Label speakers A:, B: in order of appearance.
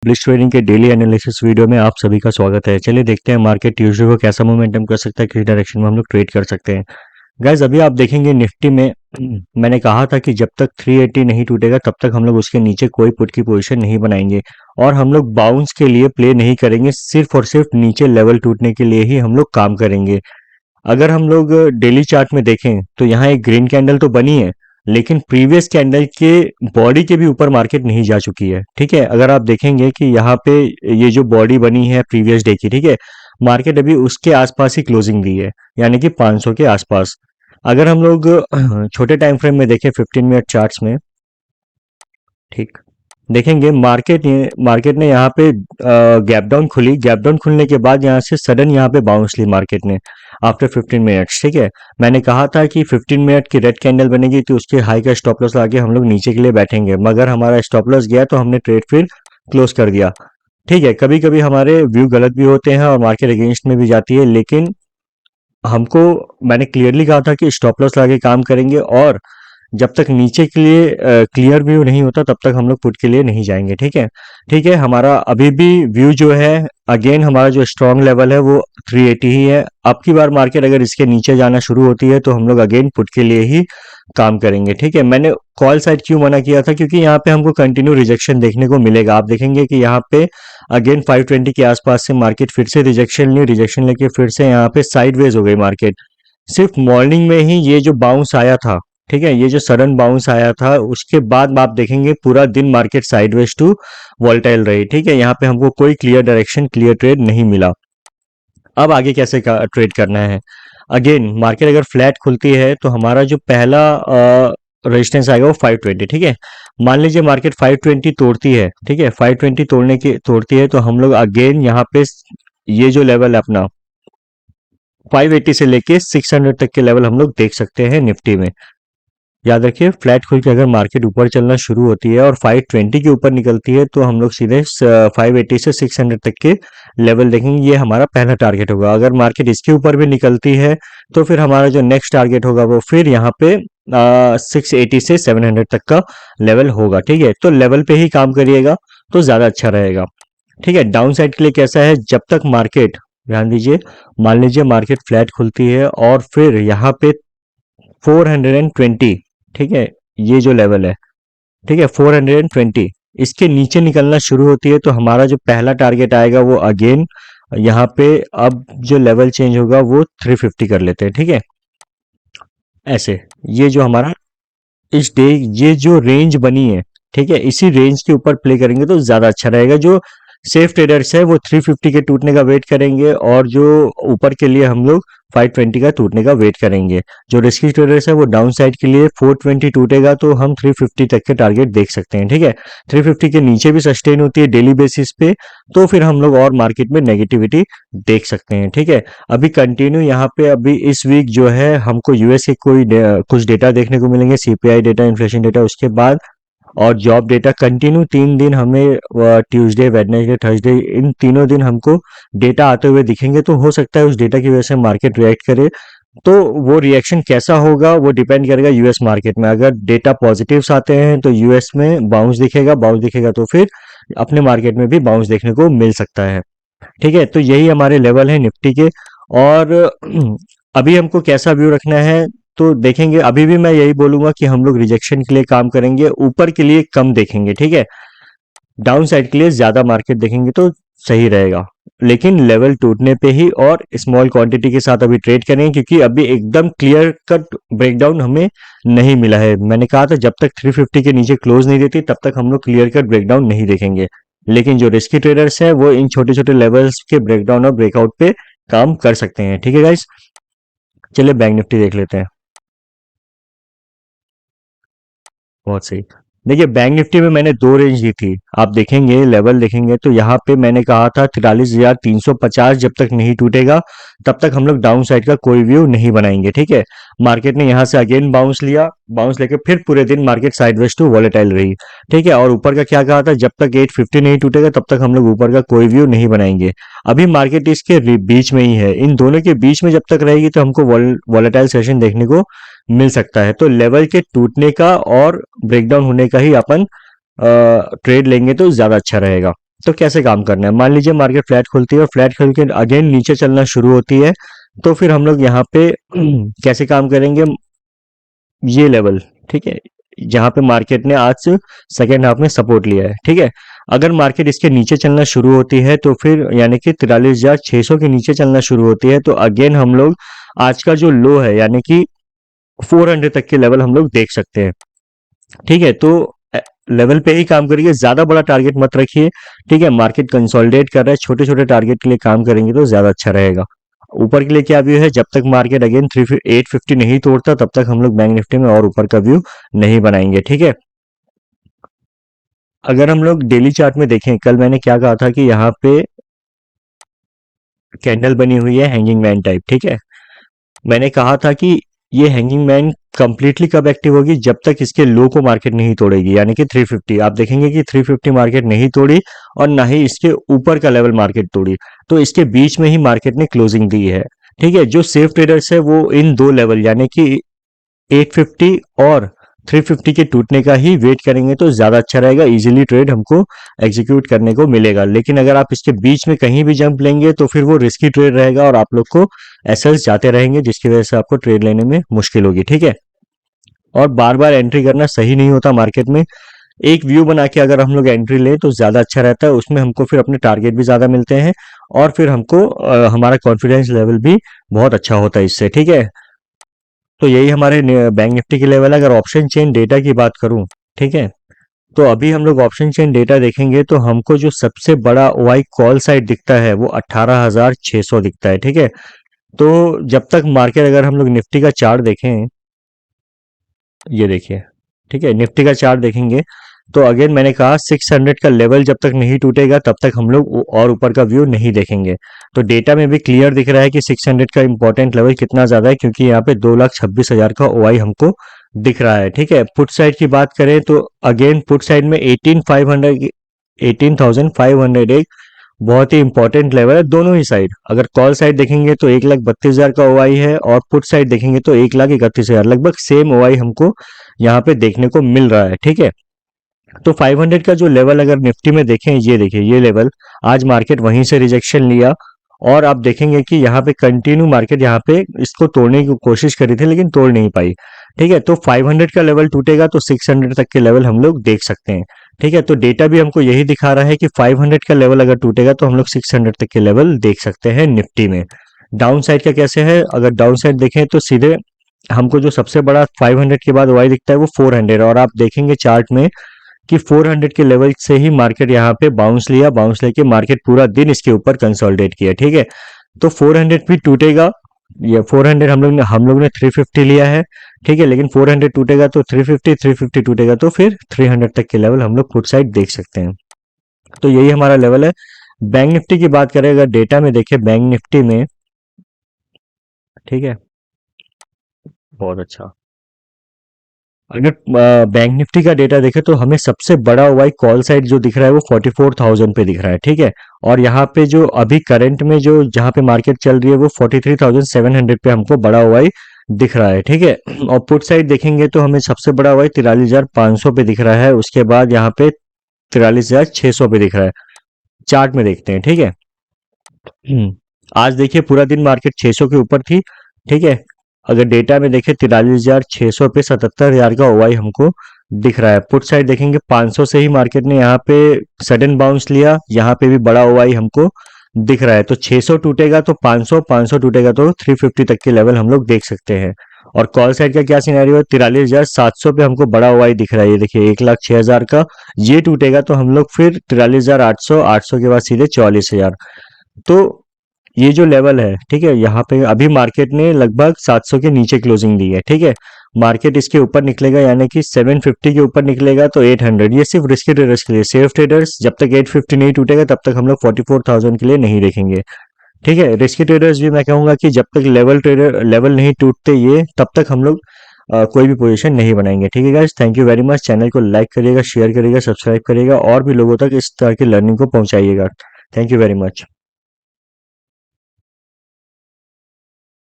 A: Blitz trading के daily analysis video में आप सभी का स्वागत है। चलिए देखते हैं मार्केट ट्यूसडे को कैसा मोमेंटम कर सकता है, किस डायरेक्शन में हम लोग ट्रेड कर सकते हैं। गाइज अभी आप देखेंगे निफ्टी में मैंने कहा था कि जब तक 380 नहीं टूटेगा तब तक हम लोग उसके नीचे कोई पुट की पोजीशन नहीं बनाएंगे और हम लोग बाउंस के लिए प्ले नहीं करेंगे, सिर्फ और सिर्फ नीचे लेवल टूटने के लिए ही हम लोग काम करेंगे। अगर हम लोग डेली चार्ट में देखें तो यहाँ एक ग्रीन कैंडल तो बनी है, लेकिन प्रीवियस कैंडल के बॉडी के भी ऊपर मार्केट नहीं जा चुकी है। ठीक है, अगर आप देखेंगे कि यहाँ पे ये जो बॉडी बनी है प्रीवियस डे की, ठीक है, मार्केट अभी उसके आसपास ही क्लोजिंग दी है, यानी कि 500 के आसपास। अगर हम लोग छोटे टाइम फ्रेम में देखें 15 मिनट चार्ट्स में, ठीक, देखेंगे मार्केट ने यहाँ पे गैप डाउन खुली, गैप डाउन खुलने के बाद यहाँ से सडन यहाँ पे बाउंस ली मार्केट ने आफ्टर 15 मिनट्स। ठीक है, मैंने कहा था कि 15 मिनट की रेड कैंडल बनेगी तो उसके हाई का स्टॉप लॉस लाके हम लोग नीचे के लिए बैठेंगे, मगर हमारा स्टॉप लॉस गया तो हमने ट्रेड फिर क्लोज कर दिया। ठीक है, कभी कभी हमारे व्यू गलत भी होते हैं और मार्केट अगेंस्ट में भी जाती है, लेकिन हमको मैंने क्लियरली कहा था कि स्टॉप लॉस लाके काम करेंगे और जब तक नीचे के लिए क्लियर व्यू नहीं होता तब तक हम लोग पुट के लिए नहीं जाएंगे। ठीक है, ठीक है, हमारा अभी भी व्यू जो है, अगेन हमारा जो स्ट्रॉन्ग लेवल है वो 380 ही है। अब की बार मार्केट अगर इसके नीचे जाना शुरू होती है तो हम लोग अगेन पुट के लिए ही काम करेंगे। ठीक है, मैंने कॉल साइड क्यों मना किया था, क्योंकि यहाँ पे हमको कंटिन्यू रिजेक्शन देखने को मिलेगा। आप देखेंगे कि यहाँ पे अगेन 520 के आसपास से मार्केट फिर से रिजेक्शन लेके फिर से यहाँ पे साइडवेज हो गई मार्केट। सिर्फ मॉर्निंग में ही ये जो बाउंस आया था, ठीक है, ये जो सडन बाउंस आया था, उसके बाद आप देखेंगे पूरा दिन मार्केट साइडवेज टू वॉल्टाइल रही। ठीक है, यहाँ पे हमको कोई क्लियर डायरेक्शन, क्लियर ट्रेड नहीं मिला। अब आगे कैसे ट्रेड करना है, अगेन मार्केट अगर फ्लैट खुलती है तो हमारा जो पहला रेजिस्टेंस आएगा वो 520। ठीक है, मान लीजिए मार्केट 520 तोड़ती है, ठीक है, 520 तोड़ती है तो हम लोग अगेन यहाँ पे ये जो लेवल है अपना 580 से लेके 600 तक के लेवल हम लोग देख सकते हैं निफ्टी में। याद रखिए, फ्लैट खुल के अगर मार्केट ऊपर चलना शुरू होती है और 520 के ऊपर निकलती है तो हम लोग सीधे 580 से 600 तक के लेवल देखेंगे, ये हमारा पहला टारगेट होगा। अगर मार्केट इसके ऊपर भी निकलती है तो फिर हमारा जो नेक्स्ट टारगेट होगा वो फिर यहाँ पे 680 से 700 तक का लेवल होगा। ठीक है, तो लेवल पे ही काम करिएगा तो ज़्यादा अच्छा रहेगा। ठीक है, डाउन साइड के लिए कैसा है, जब तक मार्केट, ध्यान दीजिए, मान लीजिए मार्केट फ्लैट खुलती है और फिर यहाँ पे 420, ठीक है, ये जो लेवल है, ठीक है, 420 इसके नीचे निकलना शुरू होती है तो हमारा जो पहला टारगेट आएगा वो अगेन यहाँ पे अब जो लेवल चेंज होगा वो 350 कर लेते हैं। ठीक है, ऐसे ये जो हमारा इस डे ये जो रेंज बनी है, ठीक है, इसी रेंज के ऊपर प्ले करेंगे तो ज्यादा अच्छा रहेगा। जो सेफ ट्रेडर्स है वो 350 के टूटने का वेट करेंगे और जो ऊपर के लिए हम लोग 520 का टूटने का वेट करेंगे। जो रिस्की ट्रेडर्स है वो डाउन साइड के लिए 420 टूटेगा तो हम 350 तक के टारगेट देख सकते हैं। ठीक है, 350 के नीचे भी सस्टेन होती है डेली बेसिस पे तो फिर हम लोग और मार्केट में नेगेटिविटी देख सकते हैं। ठीक है, अभी कंटिन्यू यहाँ पे अभी इस वीक जो है हमको यूएस के कुछ डेटा देखने को मिलेंगे, सीपीआई डेटा, इन्फ्लेशन डेटा, उसके बाद और जॉब डेटा। कंटिन्यू 3 दिन हमें ट्यूसडे, वेडनेसडे, थर्सडे, इन तीनों दिन हमको डेटा आते हुए दिखेंगे तो हो सकता है उस डेटा की वजह से मार्केट रिएक्ट करे। तो वो रिएक्शन कैसा होगा वो डिपेंड करेगा यूएस मार्केट में। अगर डेटा पॉजिटिव्स आते हैं तो यूएस में बाउंस दिखेगा तो फिर अपने मार्केट में भी बाउंस देखने को मिल सकता है। ठीक है, तो यही हमारे लेवल है निफ्टी के। और अभी हमको कैसा व्यू रखना है तो देखेंगे, अभी भी मैं यही बोलूंगा कि हम लोग रिजेक्शन के लिए काम करेंगे, ऊपर के लिए कम देखेंगे। ठीक है, डाउन साइड के लिए ज्यादा मार्केट देखेंगे तो सही रहेगा, लेकिन लेवल टूटने पे ही और स्मॉल क्वांटिटी के साथ अभी ट्रेड करेंगे, क्योंकि अभी एकदम क्लियर कट ब्रेकडाउन हमें नहीं मिला है। मैंने कहा था जब तक 350 के नीचे क्लोज नहीं देती तब तक हम लोग क्लियर कट ब्रेकडाउन नहीं देखेंगे, लेकिन जो रिस्की ट्रेडर्स हैं वो इन छोटे छोटे लेवल्स के ब्रेकडाउन और ब्रेकआउट पे काम कर सकते हैं। ठीक है गाइस, चलिए बैंक निफ्टी देख लेते हैं। बहुत सही, देखिए बैंक निफ्टी में मैंने दो रेंज दी थी, आप देखेंगे लेवल देखेंगे तो यहाँ पे मैंने कहा था 43,350 जब तक नहीं टूटेगा तब तक हम लोग डाउन साइड का कोई व्यू नहीं बनाएंगे। ठीक है, मार्केट ने यहाँ से अगेन बाउंस लिया, बाउंस लेके फिर पूरे दिन मार्केट साइडवेज टू वॉलेटाइल रही। ठीक है, और ऊपर का क्या कहा था, जब तक 850 नहीं टूटेगा तब तक हम लोग ऊपर का कोई व्यू नहीं बनाएंगे। अभी मार्केट इसके बीच में ही है, इन दोनों के बीच में जब तक रहेगी तो हमको वॉलेटाइल सेशन देखने को मिल सकता है। तो लेवल के टूटने का और ब्रेकडाउन होने का ही अपन ट्रेड लेंगे तो ज्यादा अच्छा रहेगा। तो कैसे काम करना है, मान लीजिए मार्केट फ्लैट खुलती है और फ्लैट खुल के अगेन नीचे चलना शुरू होती है, तो फिर हम लोग यहाँ पे कैसे काम करेंगे, ये लेवल, ठीक है, जहां पे मार्केट ने आज सेकेंड हाफ में सपोर्ट लिया है, ठीक है। अगर मार्केट इसके नीचे चलना शुरू होती है तो फिर यानी कि 43,600 के नीचे चलना शुरू होती है, तो अगेन हम लोग आज का जो लो है यानी कि 400 तक के लेवल हम लोग देख सकते हैं, ठीक है। तो लेवल पे ही काम करिए, ज्यादा बड़ा टारगेट मत रखिए, ठीक है। मार्केट कंसोलिडेट कर रहा है, छोटे छोटे टारगेट के लिए काम करेंगे तो ज्यादा अच्छा रहेगा। ऊपर के लिए क्या व्यू है, जब तक मार्केट अगेन 850 नहीं तोड़ता तब तक हम लोग बैंक निफ्टी में और ऊपर का व्यू नहीं बनाएंगे, ठीक है। अगर हम लोग डेली चार्ट में देखें, कल मैंने क्या कहा था कि यहाँ पे कैंडल बनी हुई है हैंगिंग मैन टाइप, ठीक है। मैंने कहा था कि ये हैंगिंग मैन कंप्लीटली कब एक्टिव होगी, जब तक इसके लो को मार्केट नहीं तोड़ेगी, यानी कि 350। आप देखेंगे कि 350 मार्केट नहीं तोड़ी और ना ही इसके ऊपर का लेवल मार्केट तोड़ी, तो इसके बीच में ही मार्केट ने क्लोजिंग दी है, ठीक है। जो सेफ ट्रेडर्स है वो इन दो लेवल यानी कि 850 और 350 के टूटने का ही वेट करेंगे तो ज्यादा अच्छा रहेगा, इजीली ट्रेड हमको एग्जीक्यूट करने को मिलेगा। लेकिन अगर आप इसके बीच में कहीं भी जंप लेंगे तो फिर वो रिस्की ट्रेड रहेगा और आप लोग को एसएल्स जाते रहेंगे, जिसकी वजह से आपको ट्रेड लेने में मुश्किल होगी, ठीक है। और बार बार एंट्री करना सही नहीं होता मार्केट में, एक व्यू बना के अगर हम लोग एंट्री लें तो ज्यादा अच्छा रहता है, उसमें हमको फिर अपने टारगेट भी ज्यादा मिलते हैं और फिर हमको हमारा कॉन्फिडेंस लेवल भी बहुत अच्छा होता है इससे, ठीक है। तो यही हमारे बैंक निफ्टी के लेवल है। अगर ऑप्शन चेन डेटा की बात करूं, ठीक है, तो अभी हम लोग ऑप्शन चेन डेटा देखेंगे तो हमको जो सबसे बड़ा वाई कॉल साइड दिखता है वो 18,600 दिखता है, ठीक है। तो जब तक मार्केट, अगर हम लोग निफ्टी का चार्ट देखें, ये देखिए, ठीक है, निफ्टी का चार्ट देखेंगे तो अगेन मैंने कहा 600 का लेवल जब तक नहीं टूटेगा तब तक हम लोग और ऊपर का व्यू नहीं देखेंगे। तो डेटा में भी क्लियर दिख रहा है कि 600 का इंपॉर्टेंट लेवल कितना ज्यादा है, क्योंकि यहाँ पे 2,26,000 का ओआई हमको दिख रहा है, ठीक है। पुट साइड की बात करें तो अगेन पुट साइड में 18,500 एक बहुत ही इंपॉर्टेंट लेवल है दोनों ही साइड। अगर कॉल साइड देखेंगे तो 1,32,000 का ओआई है और पुट साइड देखेंगे तो 1,31,000, लगभग सेम ओआई हमको यहाँ पे देखने को मिल रहा है, ठीक है। तो 500 का जो लेवल अगर निफ्टी में देखें, ये देखिए, ये लेवल आज मार्केट वहीं से रिजेक्शन लिया और आप देखेंगे कि यहाँ पे कंटिन्यू मार्केट यहाँ पे इसको तोड़ने की कोशिश करी थी लेकिन तोड़ नहीं पाई, ठीक है। तो 500 का लेवल टूटेगा तो 600 तक के लेवल हम लोग देख सकते हैं, ठीक है। तो डेटा भी हमको यही दिखा रहा है कि 500 का लेवल अगर टूटेगा तो हम लोग 600 तक के लेवल देख सकते हैं निफ्टी में। डाउन साइड का कैसे है, अगर डाउन साइड देखें तो सीधे हमको जो सबसे बड़ा 500 के बाद वाई दिखता है वो 400, और आप देखेंगे चार्ट में कि 400 के लेवल से ही मार्केट यहाँ पे बाउंस लिया, बाउंस लेके मार्केट पूरा दिन इसके ऊपर कंसोलिडेट किया, ठीक है। तो 400 भी टूटेगा, या 400 हम लोग ने 350 लिया है, ठीक है, लेकिन 400 टूटेगा तो 350 टूटेगा तो फिर 300 तक के लेवल हम लोग फुट साइड देख सकते हैं। तो यही हमारा लेवल है। बैंक निफ्टी की बात करें, अगर डेटा में देखें बैंक निफ्टी में, ठीक है, बहुत अच्छा, अगर बैंक निफ्टी का डेटा देखें तो हमें सबसे बड़ा वाई कॉल साइड जो दिख रहा है वो 44,000 पे दिख रहा है, ठीक है। और यहाँ पे जो अभी करंट में जो जहाँ पे मार्केट चल रही है वो 43,700 पे हमको बड़ा वाई दिख रहा है, ठीक है। और पुट साइड देखेंगे तो हमें सबसे बड़ा वाई 43,500 पे दिख रहा है, उसके बाद यहाँ पे 43,600 पे दिख रहा है। चार्ट में देखते हैं, ठीक है। आज देखिए पूरा दिन मार्केट 600 के ऊपर थी, ठीक है। अगर डेटा में देखें 43,600 पे 77,000 का ओआई हमको दिख रहा है। पुट साइड देखेंगे 500 से ही मार्केट ने यहाँ पे सडन बाउंस लिया, यहाँ पे भी बड़ा ओआई हमको दिख रहा है। तो 600 टूटेगा तो 500, 500 टूटेगा तो 350 तक के लेवल हम लोग देख सकते हैं। और कॉल साइड का क्या सिनेरियो है, 43,700 पे हमको बड़ा ओआई दिख रहा है, ये देखिए 1,06,000 का, ये टूटेगा तो हम लोग फिर 43,800, 800 के बाद सीधे 44,000। तो ये जो लेवल है, ठीक है, यहाँ पे अभी मार्केट ने लगभग 700 के नीचे क्लोजिंग दी है, ठीक है। मार्केट इसके ऊपर निकलेगा यानी कि 750 के ऊपर निकलेगा तो 800, ये सिर्फ रिस्की ट्रेडर्स के लिए। सेफ ट्रेडर्स जब तक 850 नहीं टूटेगा तब तक हम लोग 44,000 के लिए नहीं देखेंगे, ठीक है। रिस्की ट्रेडर्स भी मैं कहूंगा कि जब तक लेवल नहीं टूटते ये, तब तक हम लोग कोई भी पोजीशन नहीं बनाएंगे, ठीक है guys. Thank you very much. Channel को लाइक करिएगा, शेयर करिएगा, सब्सक्राइब करिएगा और भी लोगों तक इस तरह की लर्निंग को पहुंचाइएगा। Thank you very much.